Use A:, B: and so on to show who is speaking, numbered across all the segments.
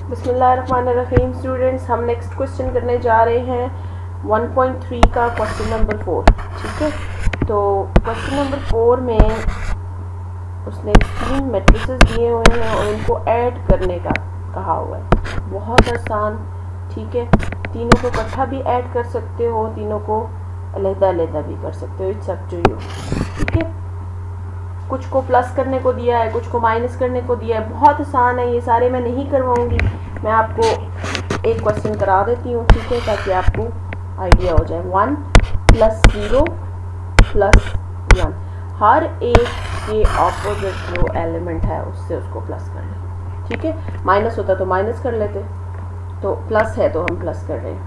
A: बिस्मिल्लाहिर्रहमानिर्रहीम स्टूडेंट्स, हम next question करने जा रहे हैं 1.3 का क्वेश्चन नंबर 4। ठीक है, तो क्वेश्चन नंबर 4 में उसने 3 मैट्रिसेस दिए हुए हैं और उनको ऐड करने का कहा हुआ है। बहुत आसान। ठीक है, तीनों को इकट्ठा भी ऐड कर सकते हो, तीनों को अलग-अलग भी कर सकते हो, इट्स अप टू यू। ठीक है, कुछ को प्लस करने को दिया है, कुछ को माइनस करने को दिया है। बहुत आसान है, ये सारे मैं नहीं करवाऊंगी, मैं आपको एक क्वेश्चन करा देती हूँ। ठीक है, ताकि आपको आइडिया हो जाए। 1 + 0 + 1, हर एक के ऑपोजिट जो एलिमेंट है उससे उसको प्लस कर लें। ठीक है, माइनस होता तो माइनस कर लेते, तो प्लस है तो हम प्लस कर रहे हैं।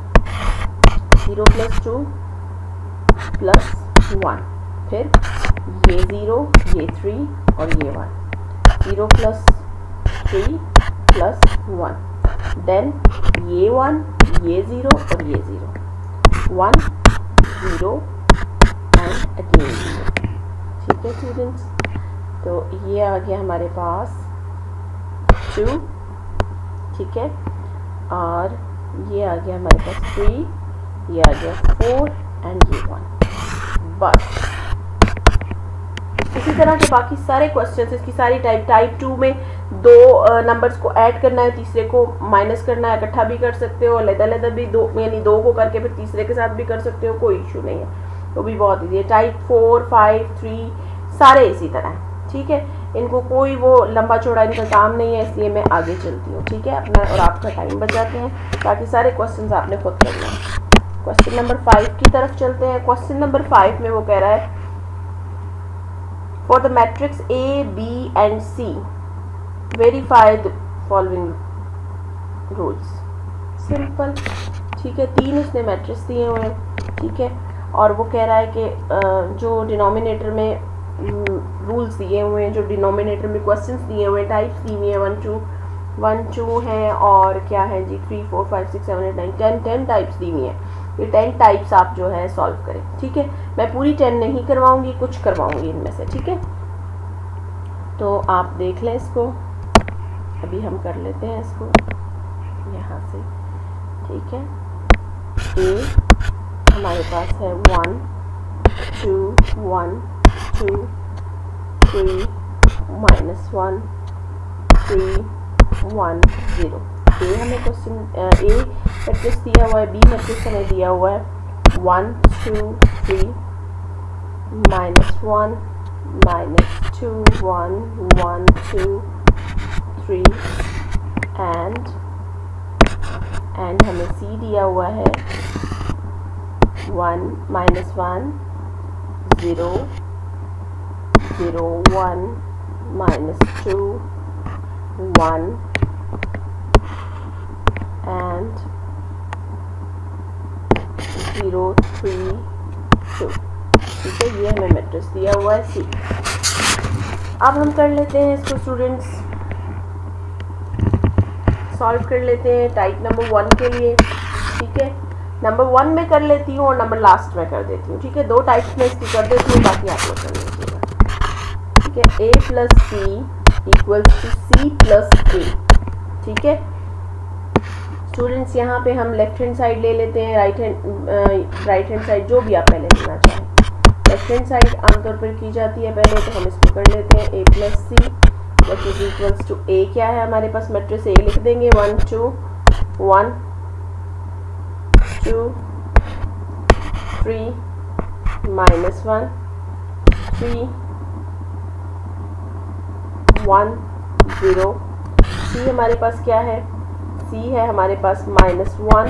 A: 0 + 2 + 1, फिर ये 0, ये 3 और ये 1। 0 + 3 + 1, देन ये 1, ये 0 और ये 0। 1 0 एंड अगेन 0। ठीक है स्टूडेंट्स, तो ये आ गया हमारे पास 2। ठीक है, और ये आ गया हमारे पास 3, ये आ गया 4 एंड ये 1। बस इसी तरह के बाकी सारे क्वेश्चंस, इसकी सारी टाइप 2 में 2 नंबर्स को ऐड करना है, तीसरे को माइनस करना है। इकट्ठा भी कर सकते हो, अलग-अलग भी, यानी 2 को करके फिर तीसरे के साथ भी कर सकते हो, कोई इशू नहीं है, वो भी बहुत ईजी है। टाइप 4, 5, 3 सारे इसी तरह हैं। ठीक है, इनको कोई वो लंबा चौड़ा इनका काम नहीं है, इसलिए मैं आगे चलती हूँ। ठीक है, अपना और आपका टाइम बचाते हैं, बाकी सारे क्वेश्चन आपने खुद करना है। क्वेश्चन नंबर 5 की तरफ चलते हैं। क्वेश्चन नंबर 5 में वो कह रहा है, for the matrix A, B and C, verify the following rules। Simple. ठीक है, 3 उसने मैट्रिक्स दिए हुए हैं। ठीक है, और वो कह रहा है कि जो डिनोमिनेटर में रूल्स दिए हुए हैं, जो डिनोमिनेटर में क्वेश्चंस दिए हुए हैं, टाइप्स दी हुई हैं, 1 2 हैं और क्या है जी 3 4 5 6 7 8 9 10 टाइप्स दी हुई हैं। ये 10 टाइप्स आप जो है सॉल्व करें। ठीक है, मैं पूरी 10 नहीं करवाऊंगी, कुछ करवाऊंगी इनमें से। ठीक है, तो आप देख लें इसको, अभी हम कर लेते हैं इसको यहाँ से। ठीक है, ए हमारे पास है 1 2 1 2 3 -1 3 1 0। ए हमें क्वेश्चन ए मैट्रिक्स दिया हुआ है, बी मैट्रिक्स हमें दिया हुआ है 1 2 3 -1 -2 1 1 2 3 एंड हमें सी दिया हुआ है 1 -1 0 0 1 -2 1 and 0 3 2। ठीक है, ये हमें मैट्रिक्स दिया हुआ है सी। अब हम कर लेते हैं इसको स्टूडेंट्स, सॉल्व कर लेते हैं टाइप नंबर 1 के लिए। ठीक है, नंबर 1 में कर लेती हूँ और नंबर लास्ट में कर देती हूँ। ठीक है, 2 टाइप्स में इसकी कर देती हूँ, बाकी आप लोग कर लीजिएगा। ठीक है, A + C = C + A। ठीक है स्टूडेंट्स, यहाँ पे हम लेफ्ट हैंड साइड ले लेते हैं, राइट हैंड साइड, जो भी आप पहले लेना चाहें। लेफ्ट हैंड साइड आमतौर पर की जाती है पहले, तो हम इसको कर लेते हैं A + C = A। क्या है हमारे पास मैट्रिक्स A, लिख देंगे 1 2 1 2 3 -1 3 1 0। C हमारे पास क्या है, C है हमारे पास -1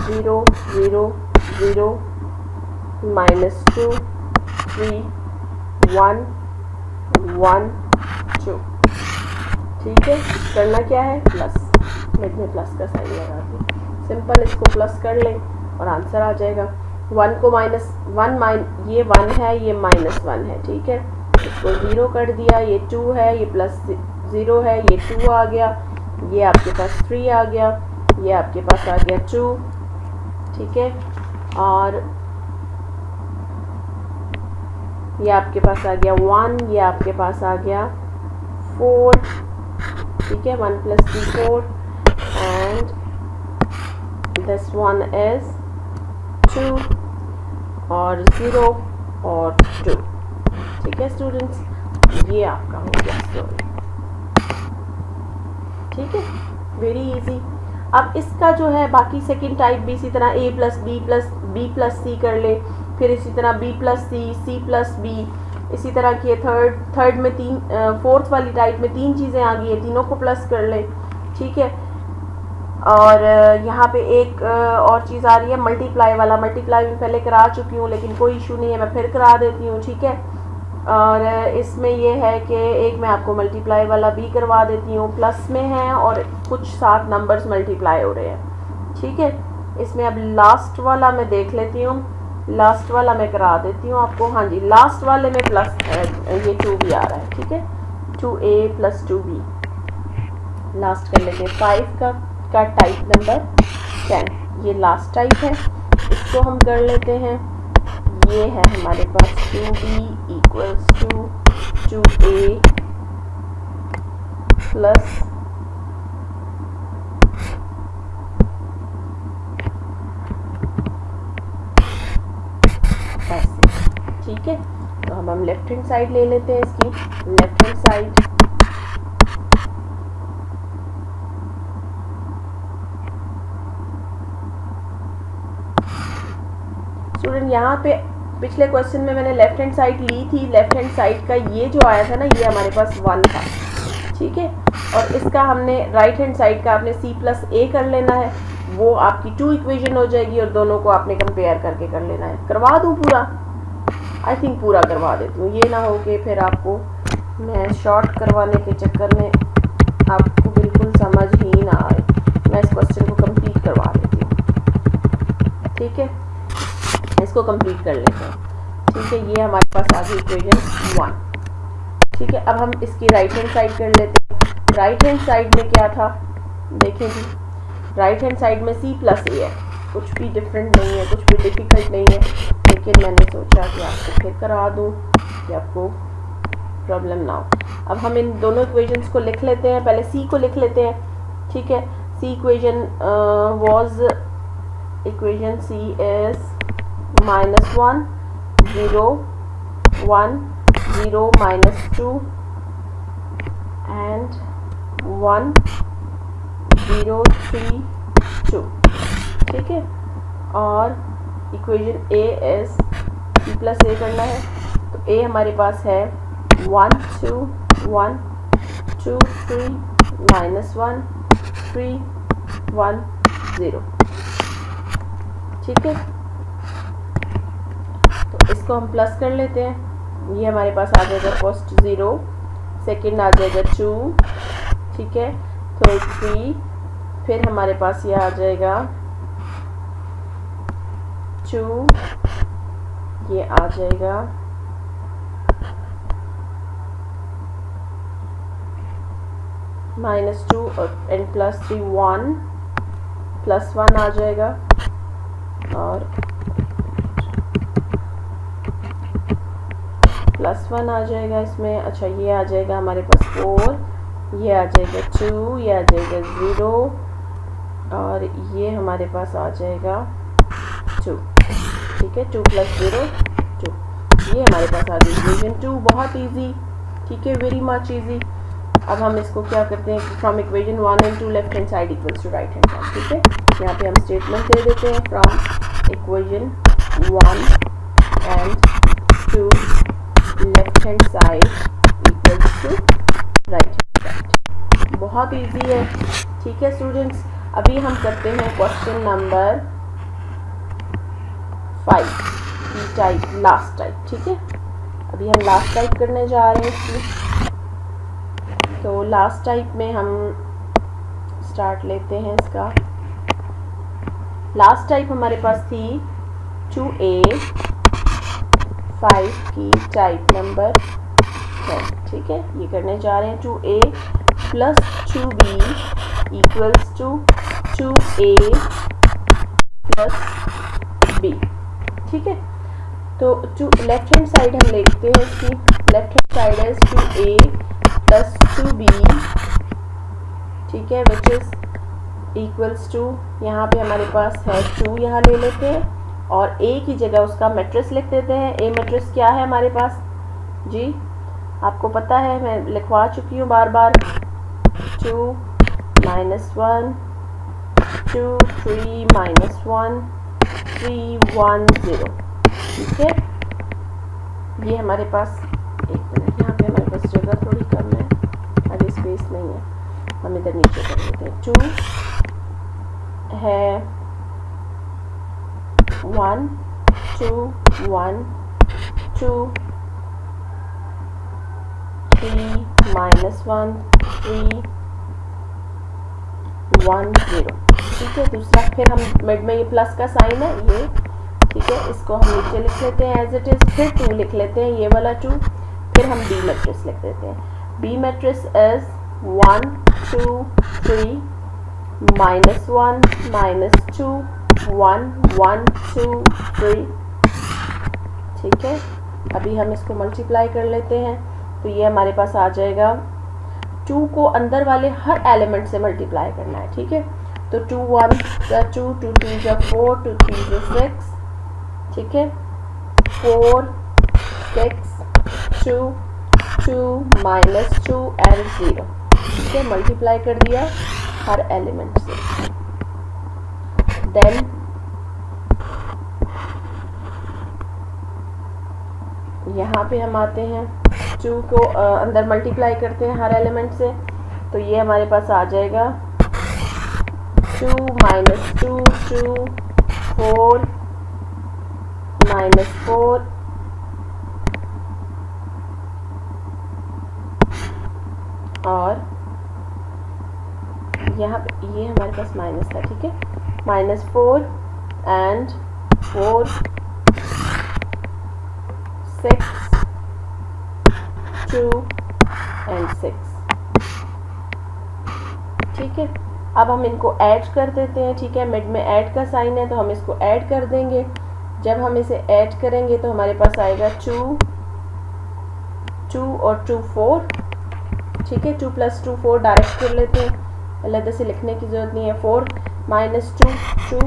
A: 0 0 0 -2 3 1 1 2। ठीक है, करना क्या है, प्लस, में प्लस का साइन लगा दी। सिंपल, इसको प्लस कर लें और आंसर आ जाएगा। 1 को -1 ये 1 है, ये -1 है। ठीक है, इसको 0 कर दिया, ये 2 है, ये +0 है, ये 2 आ गया, ये आपके पास 3 आ गया, ये आपके पास आ गया 2। ठीक है, और ये आपके पास आ गया 1, ये आपके पास आ गया 4 ठीक है, 1 + 3 4 एंड दिस वन इज 2 और 0 और 2। ठीक है स्टूडेंट्स, ये आपका हो गया स्टोरी। ठीक है, वेरी इजी। अब इसका जो है बाकी सेकंड टाइप भी इसी तरह a + b + c कर ले, फिर इसी तरह b + c + b, इसी तरह की थर्ड में फोर्थ वाली टाइप में 3 चीज़ें आ गई है, तीनों को प्लस कर ले। ठीक है, और यहाँ पे एक और चीज़ आ रही है मल्टीप्लाई वाला। मल्टीप्लाई में पहले करा चुकी हूँ लेकिन कोई इशू नहीं है, मैं फिर करा देती हूँ। ठीक है, और इसमें ये है कि एक मैं आपको मल्टीप्लाई वाला भी करवा देती हूँ, प्लस में है और कुछ साथ नंबर्स मल्टीप्लाई हो रहे हैं। ठीक है, इसमें अब लास्ट वाला मैं देख लेती हूँ, लास्ट वाला मैं करा देती हूँ आपको। हाँ जी, लास्ट वाले में प्लस ये 2 भी आ रहा है। ठीक है, 2a + 2b। लास्ट कर लेते हैं 5 का टाइप नंबर 10, ये लास्ट टाइप है, इसको हम कर लेते हैं। ये है हमारे पास 2b = 2a प्लस ऐसे। ठीक है, तो हम लेफ्ट हैंड साइड ले लेते हैं इसकी। लेफ्ट हैंड साइड स्टूडेंट, यहाँ पे पिछले क्वेश्चन में मैंने लेफ्ट हैंड साइड ली थी। लेफ्ट हैंड साइड का ये जो आया था ना, ये हमारे पास 1 था। ठीक है, और इसका हमने राइट हैंड साइड का आपने c + a कर लेना है, वो आपकी 2 इक्वेशन हो जाएगी और दोनों को आपने कंपेयर करके कर लेना है। करवा दूँ पूरा? आई थिंक पूरा करवा देती हूँ, ये ना हो कि फिर आपको मैं शॉर्ट करवाने के चक्कर में आपको बिल्कुल समझ ही ना आए। मैं इस क्वेश्चन को कंप्लीट करवा देती हूँ। ठीक है, इसको कंप्लीट कर लेते हैं। ठीक है, ये हमारे पास आ गई इक्वेशन 1। ठीक है, अब हम इसकी राइट हैंड साइड कर लेते हैं। राइट हैंड साइड में क्या था देखें जी, राइट हैंड साइड में c + a है, कुछ भी डिफरेंट नहीं है, कुछ भी डिफ़िकल्ट नहीं है, लेकिन मैंने सोचा कि आपको फिर करा दूँ कि आपको प्रॉब्लम ना हो। अब हम इन दोनों इक्वेशंस को लिख लेते हैं। पहले c को लिख लेते हैं। ठीक है, c equation c is -1 0 1 0 -2 and 1 0 3 2। ठीक है, और equation a is c + a करना है, तो a हमारे पास है 1 2 1 2 3 -1 3 1 0। ठीक है, तो इसको हम प्लस कर लेते हैं। ये हमारे पास आ जाएगा फर्स्ट 0, सेकंड आ जाएगा 2, ठीक है, थर्ड 3, फिर हमारे पास ये आ जाएगा 2, ये आ जाएगा -2 एंड +3 1, +1 आ जाएगा और +1 आ जाएगा इसमें। अच्छा, ये आ जाएगा हमारे पास 4, ये आ जाएगा 2, ये आ जाएगा 0 और ये हमारे पास आ जाएगा 2। ठीक है, 2 + 0 2, ये हमारे पास आ गई इक्वेशन 2। बहुत इजी, ठीक है, वेरी मच इजी। अब हम इसको क्या करते हैं, from equation 1 and 2 left hand side equals to right hand side. ठीक है, यहाँ पे हम स्टेटमेंट दे देते हैं from equation 1 and 2 left hand side equals to right hand side. बहुत इजी है। ठीक है स्टूडेंट्स, अभी हम करते हैं क्वेश्चन नंबर 5 की टाइप, लास्ट टाइप। ठीक है, अभी हम लास्ट टाइप करने जा रहे हैं इसकी। तो लास्ट टाइप में हम स्टार्ट लेते हैं इसका। लास्ट टाइप हमारे पास थी 2a 5 की टाइप नंबर 10। ठीक है, ये करने जा रहे हैं 2a + 2b = 2a + b। ठीक है, तो लेफ्ट हैंड साइड हम लिखते हैं इसकी। लेफ्ट हैंड साइड है 2a + 2b ठीक है, विच इज़ इक्वल्स टू, यहाँ पे हमारे पास है 2, यहाँ ले लेते हैं और ए की जगह उसका मैट्रिक्स लिख देते हैं। ए मैट्रिक्स क्या है हमारे पास जी, आपको पता है, मैं लिखवा चुकी हूँ बार बार, 2 -1 2 3 -1 3 1 0। ठीक है, ये हमारे पास, एक मिनट, यहाँ पे हमारे पास जगह थोड़ी कम है, अभी स्पेस नहीं है, हम इधर नीचे कर लेते हैं। 2 है 1 2 1 2 3 -1 3 1 0। ठीक है, दूसरा, फिर हम मिड में ये प्लस का साइन है ये, ठीक है, इसको हम नीचे लिख लेते हैं एज इट इज़। फिर 2 लिख लेते हैं, ये वाला 2, फिर हम बी मैट्रिक्स लिख देते हैं। B matrix is 1 2 3 -1 -2 1 1 2 3। ठीक है, अभी हम इसको मल्टीप्लाई कर लेते हैं, तो ये हमारे पास आ जाएगा, 2 को अंदर वाले हर एलिमेंट से मल्टीप्लाई करना है। ठीक है, तो 2 1 2 2 2 4 2 3 6। ठीक है, 4 6 2 2 -2 एंड 0। ठीक है, मल्टीप्लाई कर दिया हर एलिमेंट से। देन यहाँ पे हम आते हैं, 2 को अंदर मल्टीप्लाई करते हैं हर एलिमेंट से, तो ये हमारे पास आ जाएगा 2 -2 2 4 -4 और यहाँ पे ये हमारे पास माइनस था। ठीक है, -4 एंड 4 6 2 एंड 6। ठीक है, अब हम इनको ऐड कर देते हैं। ठीक है, मिड में ऐड का साइन है, तो हम इसको ऐड कर देंगे। जब हम इसे ऐड करेंगे तो हमारे पास आएगा 2 2 और 2 4। ठीक है, 2 + 2 4 डायरेक्ट कर लेते हैं, अलग से लिखने की ज़रूरत नहीं है। 4 -2 2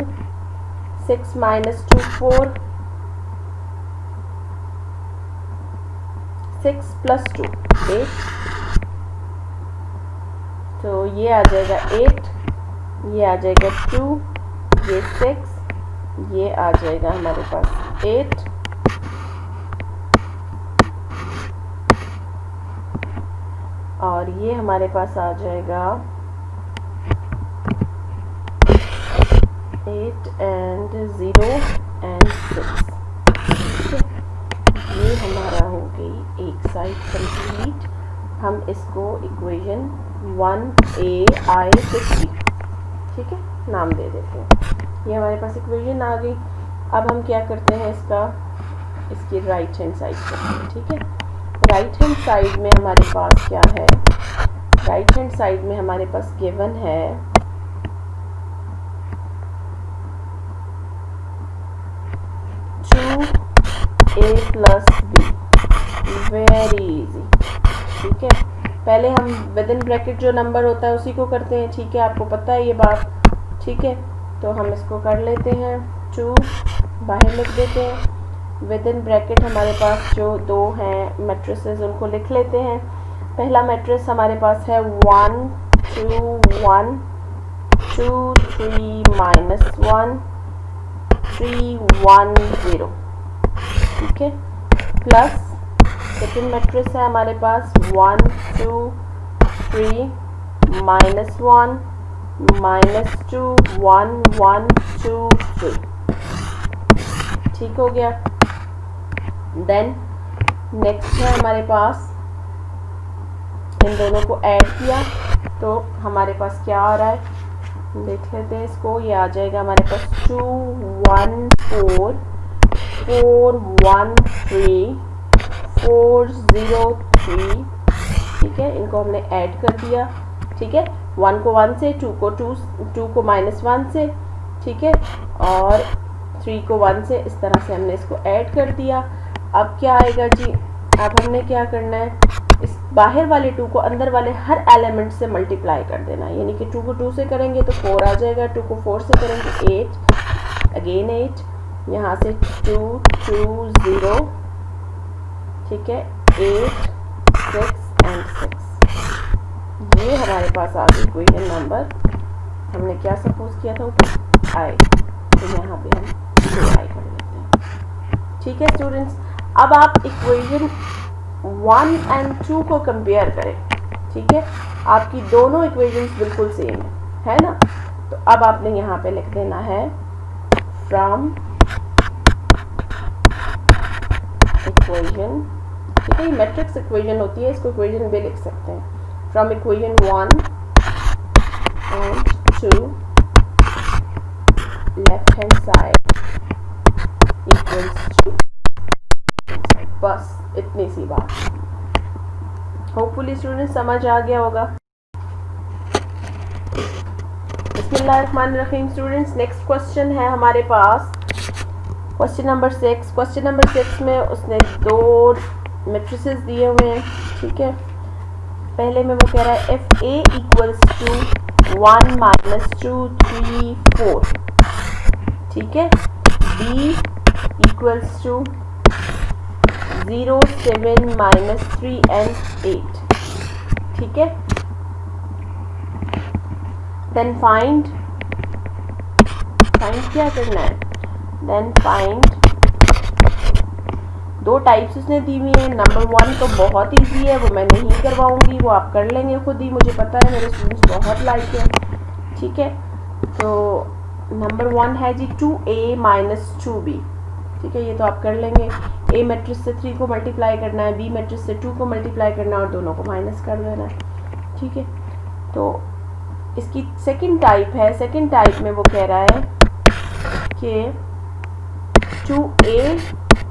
A: 6 -2 4 6 + 2 8। तो ये आ जाएगा 8, ये आ जाएगा 2, ये 6, ये आ जाएगा हमारे पास 8 और ये हमारे पास आ जाएगा 8 एंड 0 एंड 6। ये हमारा हो गई एक साइड कंप्लीट। हम इसको इक्वेशन 1ai से 3, ठीक है, नाम दे देते हैं। ये हमारे पास इक्वेशन आ गई। अब हम क्या करते हैं, इसकी राइट हैंड साइड करते हैं। ठीक है, राइट हैंड साइड में हमारे पास क्या है, राइट हैंड साइड में हमारे पास गिवन है 2a + b, वेरी इजी। ठीक है, पहले हम विद इन ब्रैकेट जो नंबर होता है उसी को करते हैं। ठीक है, आपको पता है ये बात। ठीक है, तो हम इसको कर लेते हैं, 2 बाहर लिख देते हैं, विद इन ब्रैकेट हमारे पास जो दो हैं मैट्रिसेस उनको लिख लेते हैं। पहला मैट्रिक्स हमारे पास है 1 2 1 2 3 -1 3 1 0। ठीक है, प्लस सेकेंड मैट्रिक्स है हमारे पास 1 2 3 -1 -2 1 1 2 3। ठीक हो गया। देन नेक्स्ट है हमारे पास, इन दोनों को ऐड किया तो हमारे पास क्या आ रहा है, देख लेते हैं इसको। ये आ जाएगा हमारे पास 2 1 4 4 1 3 4 0 3। ठीक है, इनको हमने ऐड कर दिया। ठीक है, 1 को 1 से, 2 को 2 को -1 से, ठीक है, और 3 को 1 से, इस तरह से हमने इसको ऐड कर दिया। अब क्या आएगा जी, अब हमने क्या करना है, इस बाहर वाले 2 को अंदर वाले हर एलिमेंट से मल्टीप्लाई कर देना है, यानी कि 2 को 2 से करेंगे तो 4 आ जाएगा, 2 को 4 से करेंगे 8, अगेन 8, यहाँ से 2 2 0, ठीक है, 8 6 एंड 6। ये हमारे पास आ गई इक्वेशन नंबर, हमने क्या सपोज किया था ऊपर आई, तो यहाँ पे हम आई कर लेते हैं। ठीक है स्टूडेंट्स, अब आप इक्वेशन 1 एंड 2 को कंपेयर करें। ठीक है, आपकी दोनों इक्वेशंस बिल्कुल सेम है ना। तो अब आपने यहाँ पे लिख देना है फ्रॉम इक्वेशन, ठीक है, ये मैट्रिक्स इक्वेशन होती है, इसको इक्वेशन भी लिख सकते हैं। From equation 1 and 2 left hand side equals to, बस इतनी सी बात। होपफुली स्टूडेंट समझ आ गया होगा। बिस्मिल्लाहिर्रहमानिर्रहीम स्टूडेंट्स, नेक्स्ट क्वेश्चन है हमारे पास क्वेश्चन नंबर 6। क्वेश्चन नंबर 6 में उसने 2 मैट्रिसेस दिए हुए हैं। ठीक है, पहले में वो कह रहा है एफ ए इक्वल्स टू 1 -2 3 4, ठीक है, बी इक्वल्स टू 0 7 -3 एंड 8, ठीक है। देन फाइंड क्या करना है, देन फाइंड 2 टाइप्स उसने दी हुई है। नंबर 1 तो बहुत ईजी है, वो मैं नहीं करवाऊंगी, वो आप कर लेंगे खुद ही, मुझे पता है मेरे स्टूडेंट्स बहुत लाइक है। ठीक है, तो नंबर 1 है जी 2a - 2b, ठीक है, ये तो आप कर लेंगे। ए मैट्रिक्स से 3 को मल्टीप्लाई करना है, बी मैट्रिक्स से 2 को मल्टीप्लाई करना है और दोनों को माइनस कर देना है। ठीक है, तो इसकी सेकंड टाइप है। सेकंड टाइप में वो कह रहा है कि 2a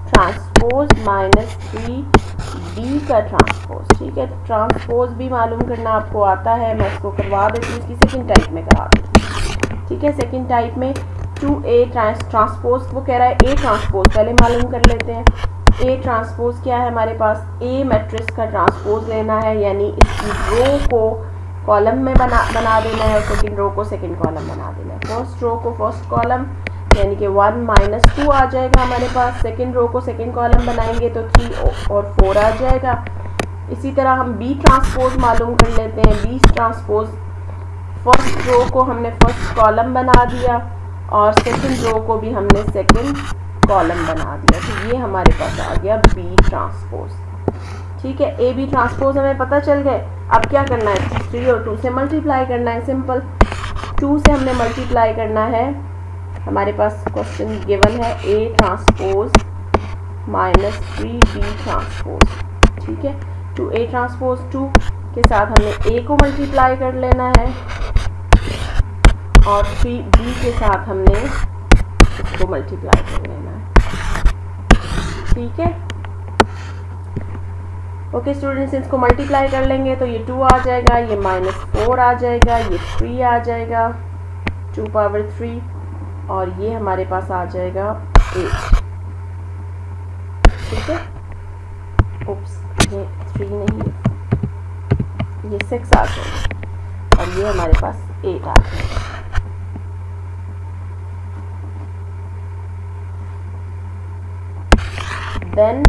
A: ट्रांसपोज -3b का ट्रांसपोज, ठीक है, ट्रांसपोज भी मालूम करना आपको आता है, मैं इसको करवा देती हूँ, इसकी सेकंड टाइप में करा देती हूँ। ठीक है, सेकंड टाइप में 2a ट्रांसपोज, वो कह रहा है a ट्रांसपोज पहले मालूम कर लेते हैं। a ट्रांसपोज क्या है हमारे पास, a मैट्रिक्स का ट्रांसपोज लेना है, यानी इसकी रो को कॉलम में बना देना है और सेकंड रो को सेकंड कॉलम बना देना है। फर्स्ट रो को फर्स्ट कॉलम, यानी कि 1 - 2 आ जाएगा हमारे पास, सेकंड रो को सेकंड कॉलम बनाएंगे तो 3 और 4 आ जाएगा। इसी तरह हम b ट्रांसपोज मालूम कर लेते हैं। b ट्रांसपोज फर्स्ट रो को हमने फर्स्ट कॉलम बना दिया और सेकंड रो को भी हमने सेकंड कॉलम बना दिया, तो ये हमारे पास आ गया b ट्रांसपोज। ठीक है, a b ट्रांसपोज हमें पता चल गए। अब क्या करना है, 3 और 2 से मल्टीप्लाई करना है, सिंपल। 2 से हमने मल्टीप्लाई करना है, हमारे पास क्वेश्चन गिवन है a ट्रांसपोज -3b ट्रांसपोज। ठीक है, 2a ट्रांसपोज 2 के साथ हमने a को मल्टीप्लाई कर लेना है और 3b के साथ हमने इसको मल्टीप्लाई कर लेना है। ठीक है, ओके स्टूडेंट्स, इसको मल्टीप्लाई कर लेंगे तो ये 2 आ जाएगा, ये -4 आ जाएगा, ये 3 आ जाएगा, 2 पावर 3, और ये हमारे पास आ जाएगा 8। ठीक है, उप्स, ये 3 नहीं, ये 6 आ जाएगा और ये हमारे पास 8 आ जाएगा। देन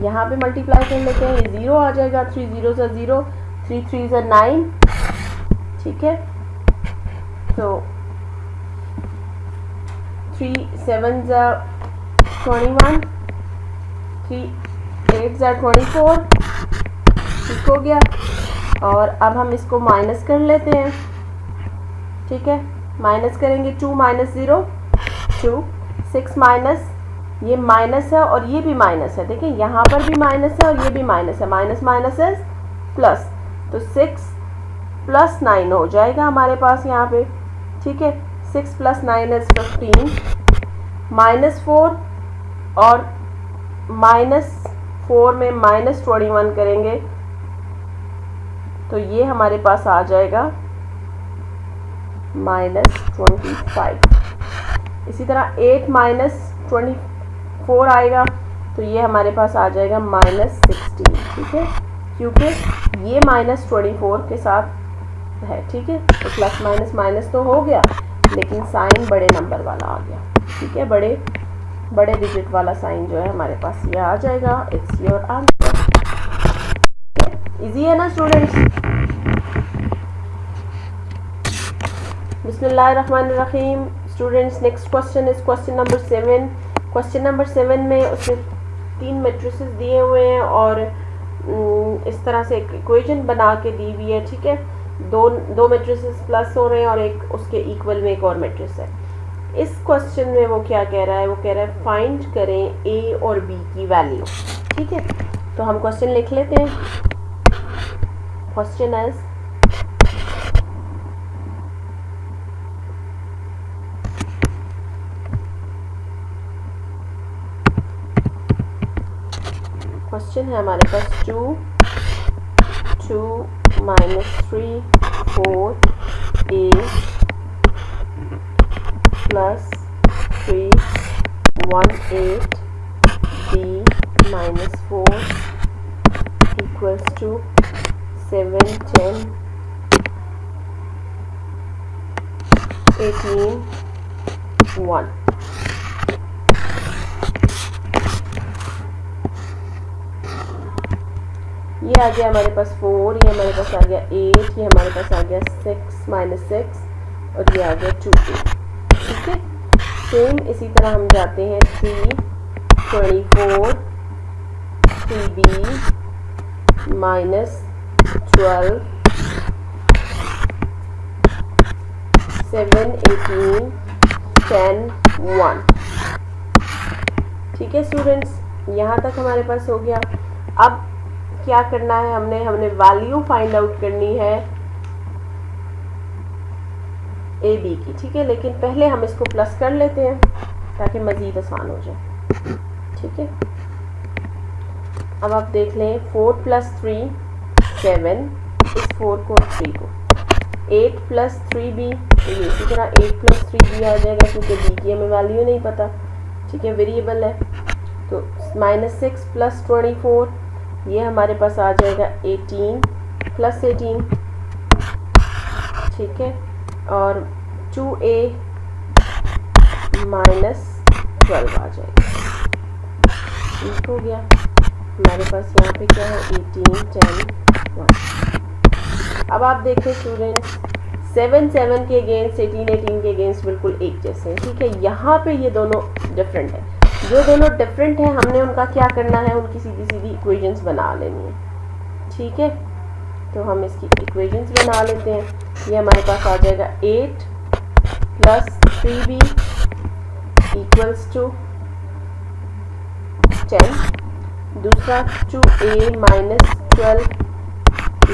A: यहाँ पे मल्टीप्लाई कर लेते हैं, ये 0 आ जाएगा, 3 0 से 0, 3 3 से 9। ठीक है, तो 3 7 जा 21, 3 8 जा 24, ठीक हो गया। और अब हम इसको माइनस कर लेते हैं। ठीक है, माइनस करेंगे, 2 - 0 2, 6 माइनस, ये माइनस है और ये भी माइनस है, देखिए यहाँ पर भी माइनस है और ये भी माइनस है, माइनस माइनस है प्लस, तो 6 + 9 हो जाएगा हमारे पास यहाँ पे। ठीक है, 6 + 9 इज 15, -4 और -4 में -21 करेंगे तो ये हमारे पास आ जाएगा -25। इसी तरह 8 - 24 आएगा तो ये हमारे पास आ जाएगा -16। ठीक है, क्योंकि ये -24 के साथ है, ठीक है। तो प्लस माइनस माइनस तो हो गया, लेकिन साइन बड़े नंबर वाला आ गया, ठीक है। बड़े डिजिट वाला साइन जो है हमारे पास ये आ जाएगा। It's your answer. इजी है ना स्टूडेंट्स? बिस्मिल्लाहिर्रहमानिर्रहीम। Students, next question is question number 7। Question number 7 में उसने 3 मैट्रिसेस दिए हुए हैं और इस तरह से एक इक्वेशन बना के दी हुई है, ठीक है। दो मैट्रिसेस प्लस हो रहे हैं और एक उसके इक्वल में एक और मैट्रिस है। इस क्वेश्चन में वो क्या कह रहा है? वो कह रहा है फाइंड करें ए और बी की वैल्यू, ठीक है। तो हम क्वेश्चन लिख लेते हैं। क्वेश्चन इज क्वेश्चन है हमारे पास 2 minus 3 4 a plus 3 1 8 b minus 4 equals to 7 10 18 1। ये आ गया हमारे पास 4, ये हमारे पास आ गया 8, ये हमारे पास आ गया 6 minus 6 और ये आ गया 2a, ठीक है। सेम इसी तरह हम जाते हैं 3 24 3b minus 12 7 18 10 1, ठीक है स्टूडेंट्स। यहाँ तक हमारे पास हो गया। अब क्या करना है? हमने वैल्यू फाइंड आउट करनी है ए बी की, ठीक है। लेकिन पहले हम इसको प्लस कर लेते हैं ताकि मज़ीद आसान हो जाए, ठीक है। अब आप देख लें 4 + 3 7, इस 4 को 3 को 8 + 3b, तो इसी तरह 8 + 3b आ जाएगा क्योंकि बी की हमें वैल्यू नहीं पता, ठीक है, वेरिएबल है। तो -6 + 24 ये हमारे पास आ जाएगा 18 + 18, ठीक है। और 2a - 12 आ जाएगा, ठीक हो गया। हमारे पास यहाँ पे क्या है 18 10 1। अब आप देखें स्टूडेंट्स 7 7 के अगेंस्ट 18 18 के अगेंस्ट बिल्कुल एक जैसे हैं, ठीक है। यहाँ पे ये दोनों डिफरेंट है। जो दोनों डिफरेंट है हमने उनका क्या करना है? उनकी सीधी सीधी इक्वेशंस बना लेनी है, ठीक है। तो हम इसकी इक्वेशंस बना लेते हैं। ये हमारे पास आ जाएगा 8 + 3b = 10। दूसरा 2a - 12 =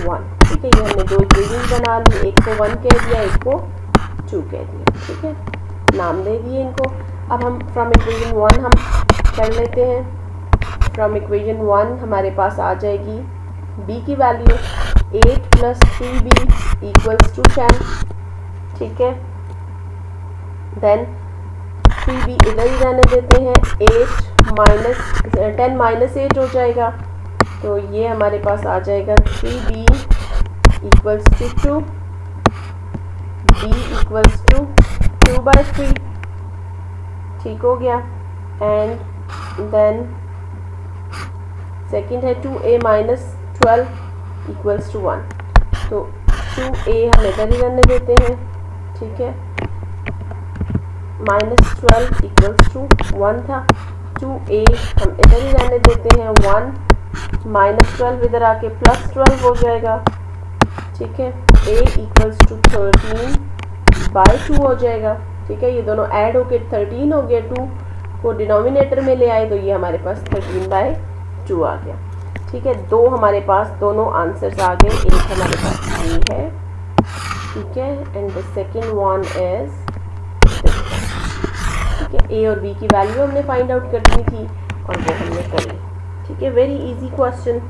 A: 1, ठीक है। ये हमने दो इक्वेशंस बना ली, एक को 1 कह दिया, एक को 2 कह दिया, ठीक है, नाम दे दिए इनको। अब हम फ्रॉम इक्वेशन 1 हम कर लेते हैं। फ्रॉम इक्वेशन 1 हमारे पास आ जाएगी b की वैल्यू 8 + 3b = 10, ठीक है। देन 3b इधर ही रहने देते हैं, 10 - 8 हो जाएगा। तो ये हमारे पास आ जाएगा 3b = 2, b = 2/3, ठीक हो गया। एंड देन सेकंड है 2a - 12 = 1। तो 2a हम इधर ही रहने देते हैं, ठीक है। -12 = 1 था, 2a हम इधर ही रहने देते हैं 1, -12 इधर आके +12 हो जाएगा, ठीक है। a = 13/2 हो जाएगा, ठीक है। ये दोनों ऐड होके 13 हो गया, 2 को डिनोमिनेटर में ले आए तो ये हमारे पास 13/2 आ गया, ठीक है। दो हमारे पास दोनों आंसर्स आ गए। एक हमारे पास ये है, ठीक है, and the second one is, ठीक है। ए और बी की वैल्यू हमने फाइंड आउट करनी थी और वो हमने कर ली, ठीक है। Very easy question.